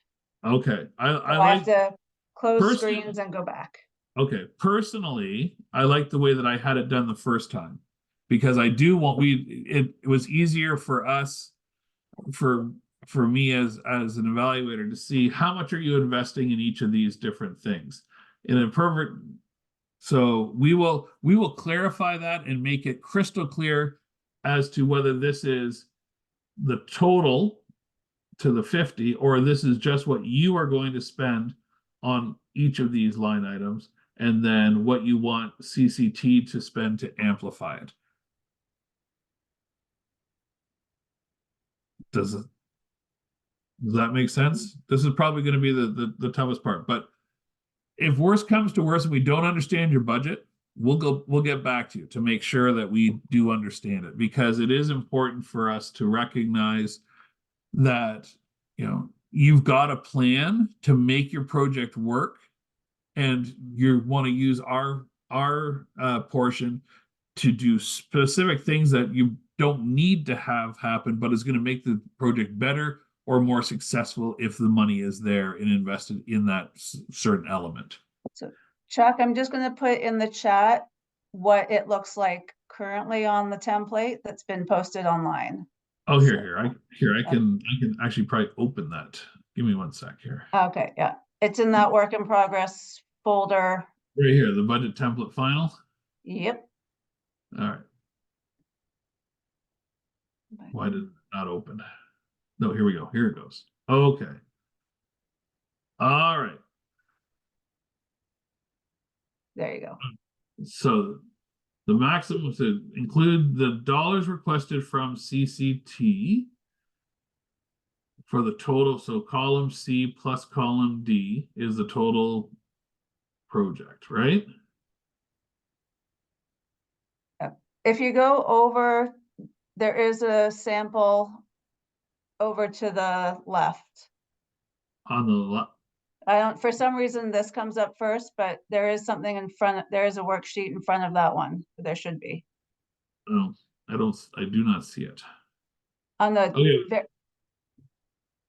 Okay, I So I like have to close Person- screens and go back. okay, personally, I like the way that I had it done the first time, because I do want it was easier for us, for me as an evaluator, to see how much are you investing in each of these different things. In a perfect, so we will clarify that and make it crystal clear as to whether this is the total to the 50, or this is just what you are going to spend on each of these line items, and then what you want CCT to spend to amplify it. Does that make sense? This is probably going to be the toughest part, but if worse comes to worse and we don't understand your budget, we'll get back to you to make sure that we do understand it, because it is important for us to recognize that, you've got a plan to make your project work, and you want to use our portion to do specific things that you don't need to have happen, but is going to make the project better or more successful if the money is there and invested in that certain element. So Chuck, I'm just gonna put in the chat what it looks like currently on the template that's been posted online. Oh, I can actually probably open that. Give me 1 sec here. Okay, yeah, it's in that work in progress folder. Right here, the budget template final. Yep. All right. Why did it not open? No, here we go. Here it goes. Okay. All right. There you go. So the maximum to include the dollars requested from CCT for the total. So column C plus column D is the total project, right? If you go over, there is a sample over to the left. On the left. I don't, for some reason, this comes up first, but there is something in front, there is a worksheet in front of that one. There should be. Oh, I do not see it. On the, Okay.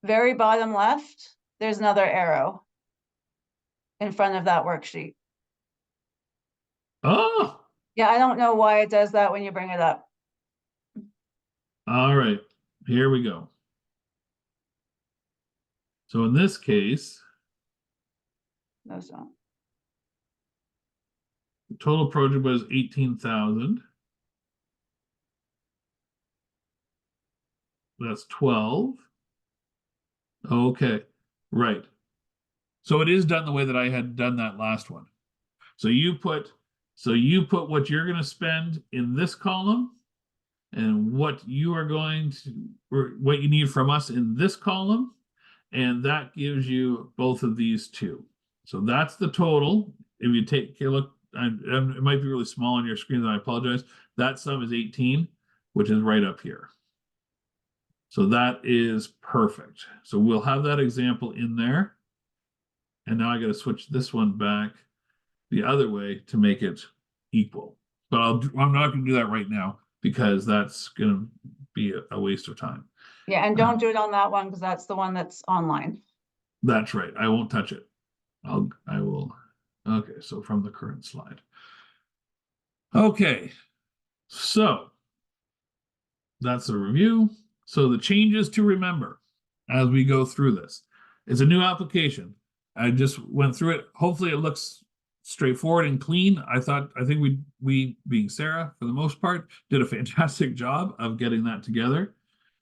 very bottom left, there's another arrow in front of that worksheet. Oh, Yeah, I don't know why it does that when you bring it up. all right. Here we go. So in this case, Those don't. the total project was 18,000. That's 12. Okay, right. So it is done the way that I had done that last one. So you put what you're going to spend in this column and what you are going to, or what you need from us in this column, and that gives you both of these two. So that's the total. If you take a look, it might be really small on your screen, and I apologize. That sum is 18, which is right up here. So that is perfect. So we'll have that example in there. And now I got to switch this one back the other way to make it equal. But I'm not going to do that right now because that's going to be a waste of time. Yeah, and don't do it on that one because that's the one that's online. That's right. I won't touch it. I will. Okay, so from the current slide. Okay, so that's a review. So the changes to remember as we go through this. It's a new application. I just went through it. Hopefully it looks straightforward and clean. I think we being Sarah, for the most part, did a fantastic job of getting that together.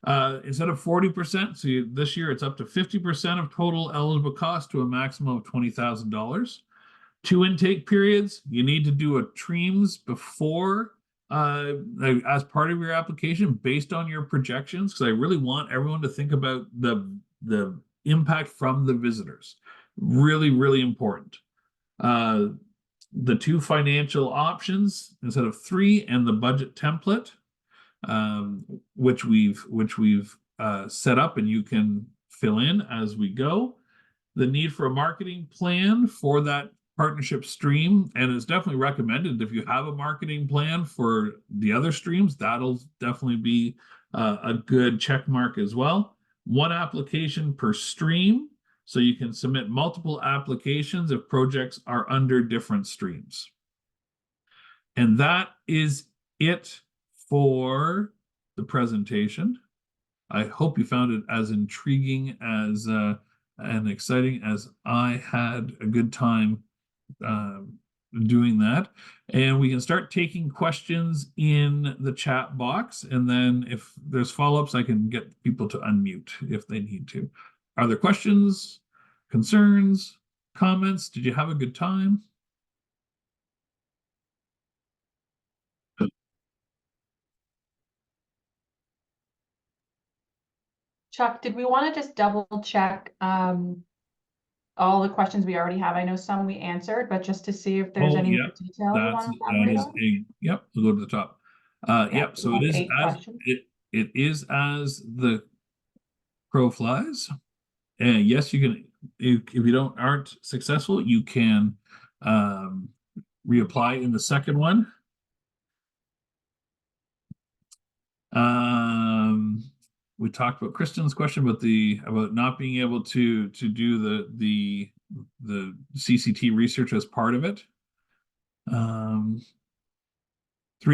Instead of 40%, so this year it's up to 50% of total eligible cost to a maximum of $20,000. 2 intake periods. You need to do a TREAMS before as part of your application based on your projections, because I really want everyone to think about the impact from the visitors. Really, really important. The 2 financial options instead of 3, and the budget template, which we've set up and you can fill in as we go. The need for a marketing plan for that partnership stream, and it's definitely recommended if you have a marketing plan for the other streams, that'll definitely be a good check mark as well. 1 application per stream, so you can submit multiple applications if projects are under different streams. And that is it for the presentation. I hope you found it as intriguing as and exciting as I had a good time doing that. And we can start taking questions in the chat box, and then if there's follow-ups, I can get people to unmute if they need to. Are there questions, concerns, comments? Did you have a good time? Chuck, did we want to just double check all the questions we already have? I know some we answered, but just to see if there's any more detail you want to elaborate on? Yep, we'll go to the top. Yep, so it is 8 as questions. it is as the crow flies. And yes, you can, if you aren't successful, you can reapply in the second one. We talked about Kristen's question about not being able to do the CCT research as part of it. 1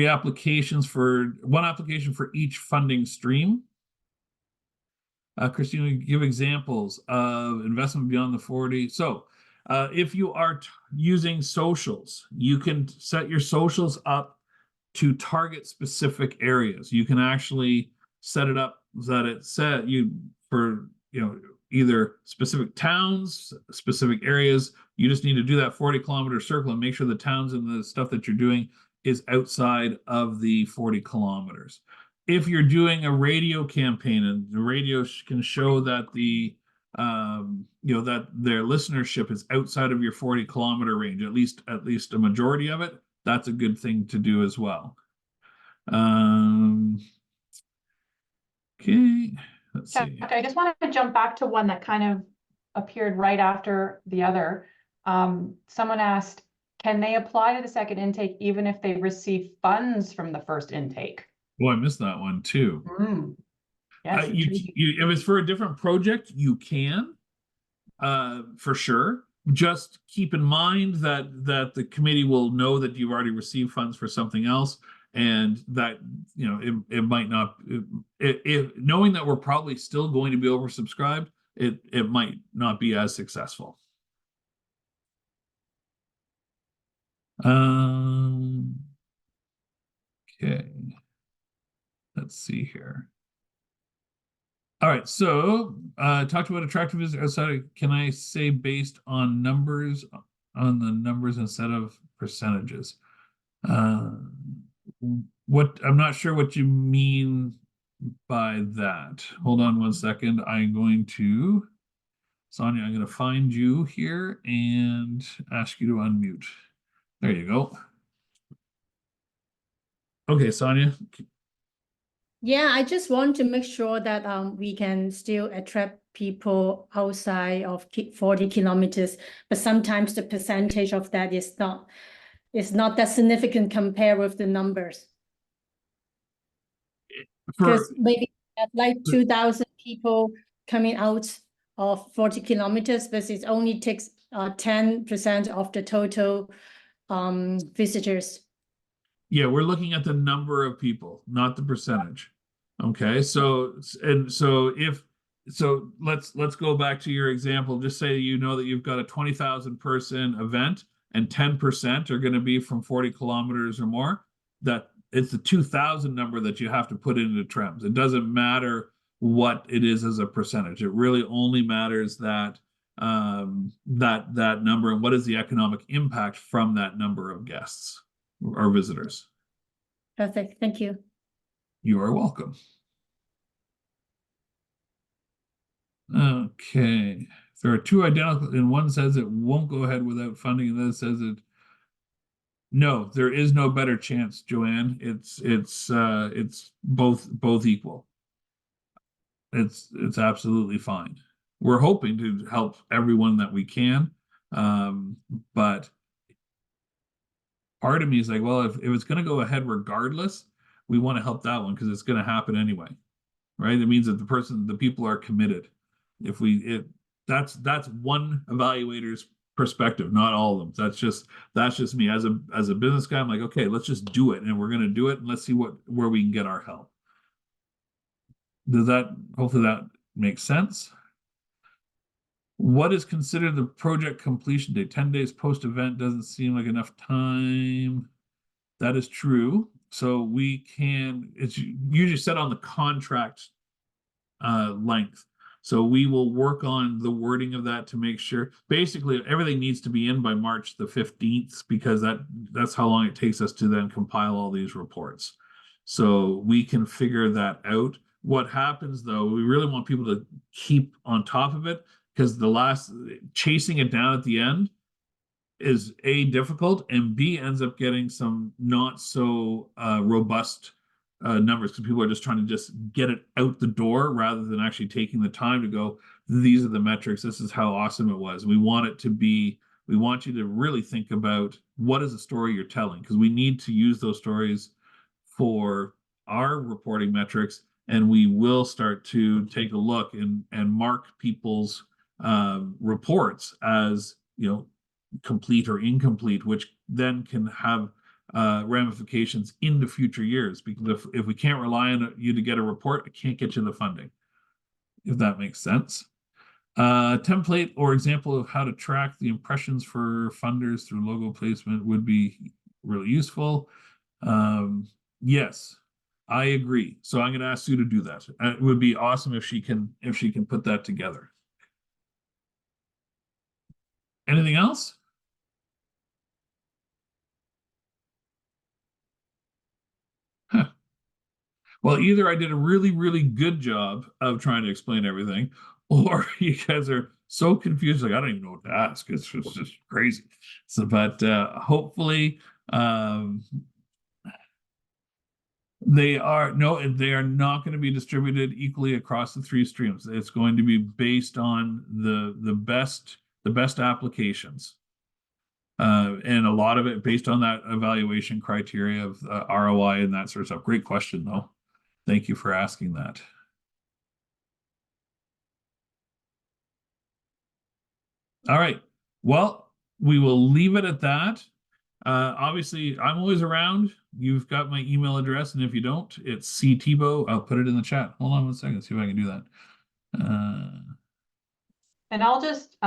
application for each funding stream. Christina, give examples of investment beyond the 40. So if you are using socials, you can set your socials up to target specific areas. You can actually set it up so that it set you for, either specific towns, specific areas. You just need to do that 40-kilometer circle and make sure the towns and the stuff that you're doing is outside of the 40 kilometers. If you're doing a radio campaign and the radio can show that that their listenership is outside of your 40-kilometer range, at least a majority of it, that's a good thing to do as well. Okay, let's see. I just want to jump back to one that kind of appeared right after the other. Someone asked, can they apply to the second intake even if they receive funds from the first intake? Oh, I missed that one too. Yes, if it's for a different project, you can, for sure. Just keep in mind that the committee will know that you've already received funds for something else, and that, you know, it might not, knowing that we're probably still going to be oversubscribed, it might not be as successful. Okay. Let's see here. All right, so talked about attractiveness outside. Can I say based on numbers, on the numbers instead of percentages? What, I'm not sure what you mean by that. Hold on one second. I'm going to, Sonia, I'm going to find you here and ask you to unmute. There you go. Okay, Sonia. Yeah, I just want to make sure that we can still attract people outside of 40 kilometers, but sometimes the percentage of that is not that significant compared with the numbers. Because maybe like 2,000 people coming out of 40 kilometers, but it only takes 10% of the total visitors. Yeah, we're looking at the number of people, not the percentage. Okay, so let's go back to your example. Just say you know that you've got a 20,000 person event and 10% are going to be from 40 kilometers or more. That it's the 2,000 number that you have to put into TREMS. It doesn't matter what it is as a percentage. It really only matters that that number and what is the economic impact from that number of guests or visitors. Perfect. Thank you. You are welcome. Okay. There are two identical, and one says it won't go ahead without funding, and the other says it. No, there is no better chance, Joanne. It's both equal. It's absolutely fine. We're hoping to help everyone that we can, but part of me is like, well, if it's going to go ahead regardless, we want to help that one because it's going to happen anyway, right? It means that the people are committed. That's one evaluator's perspective, not all of them. That's just me as a business guy. I'm like, okay, let's just do it, and we're going to do it, and let's see where we can get our help. Hopefully that makes sense. What is considered the project completion date? 10 days post-event doesn't seem like enough time. That is true. So it's usually set on the contract length. So we will work on the wording of that to make sure. Basically, everything needs to be in by March the 15th because that's how long it takes us to then compile all these reports. So we can figure that out. What happens though, we really want people to keep on top of it because chasing it down at the end is A, difficult, and B, ends up getting some not so robust numbers because people are just trying to just get it out the door rather than actually taking the time to go, these are the metrics, this is how awesome it was. We want you to really think about what is the story you're telling, because we need to use those stories for our reporting metrics, and we will start to take a look and mark people's reports as, you know, complete or incomplete, which then can have ramifications into future years, because if we can't rely on you to get a report, I can't get you the funding, if that makes sense. Template or example of how to track the impressions for funders through logo placement would be really useful. Yes, I agree. So I'm going to ask Sue to do that. It would be awesome if she can put that together. Anything else? Huh. Well, either I did a really, really good job of trying to explain everything, or you guys are so confused, like I don't even know what to ask. It's just crazy. So, but hopefully, they are not going to be distributed equally across the 3 streams. It's going to be based on the best applications. And a lot of it based on that evaluation criteria of ROI and that sort of stuff. Great question, though. Thank you for asking that. All right. Well, we will leave it at that. Obviously, I'm always around. You've got my email address, and if you don't, it's ctbo. I'll put it in the chat. Hold on one second, see if I can do that. And I'll just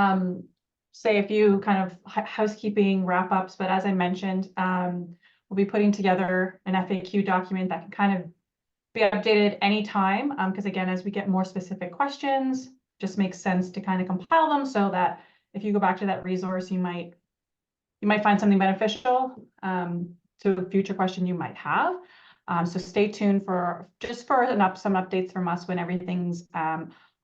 say a few kind of housekeeping wrap-ups, but as I mentioned, we'll be putting together an FAQ document that can kind of be updated anytime, because again, as we get more specific questions, just makes sense to kind of compile them so that if you go back to that resource, you might find something beneficial to a future question you might have. So stay tuned for some updates from us when everything's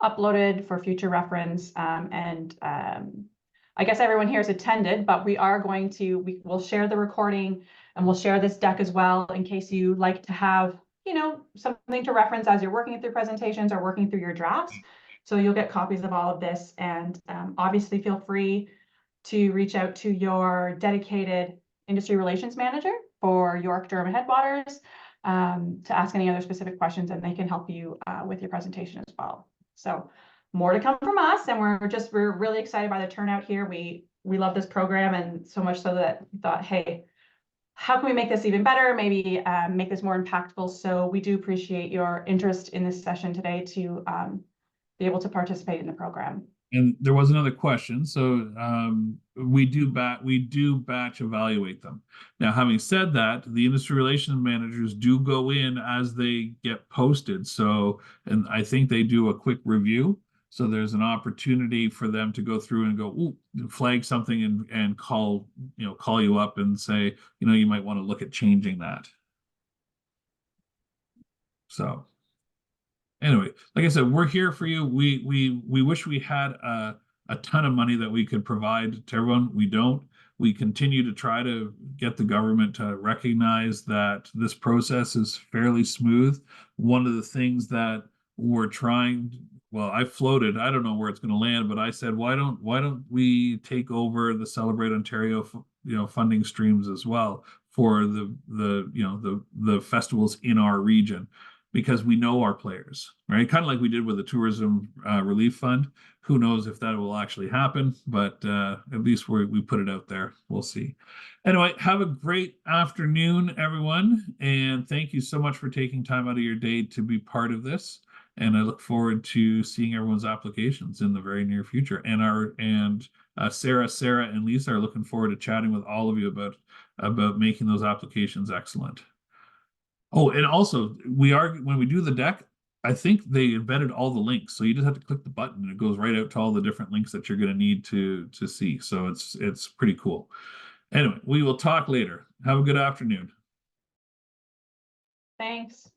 uploaded for future reference. I guess everyone here has attended, but we will share the recording and we'll share this deck as well in case you like to have, you know, something to reference as you're working through presentations or working through your drafts. So you'll get copies of all of this, and obviously feel free to reach out to your dedicated industry relations manager for York, Durham, and Headwaters to ask any other specific questions, and they can help you with your presentation as well. So more to come from us, and we're really excited by the turnout here. We love this program, and so much so that we thought, hey, how can we make this even better? Maybe make this more impactful. So we do appreciate your interest in this session today to be able to participate in the program. And there was another question. So we do batch evaluate them. Now, having said that, the industry relations managers do go in as they get posted. So, and I think they do a quick review. So there's an opportunity for them to go through and go, ooh, flag something and call you up and say, you know, you might want to look at changing that. So anyway, like I said, we're here for you. We wish we had a ton of money that we could provide to everyone. We don't. We continue to try to get the government to recognize that this process is fairly smooth. One of the things that we're trying, well, I floated, I don't know where it's going to land, but I said, why don't we take over the Celebrate Ontario, funding streams as well for the festivals in our region, because we know our players, right? Kind of like we did with the Tourism Relief Fund. Who knows if that will actually happen, but at least we put it out there. We'll see. Anyway, have a great afternoon, everyone. And thank you so much for taking time out of your day to be part of this. And I look forward to seeing everyone's applications in the very near future. And Sarah, and Lisa are looking forward to chatting with all of you about making those applications excellent. Oh, and also when we do the deck, I think they embedded all the links. So you just have to click the button and it goes right out to all the different links that you're going to need to see. So it's pretty cool. Anyway, we will talk later. Have a good afternoon. Thanks.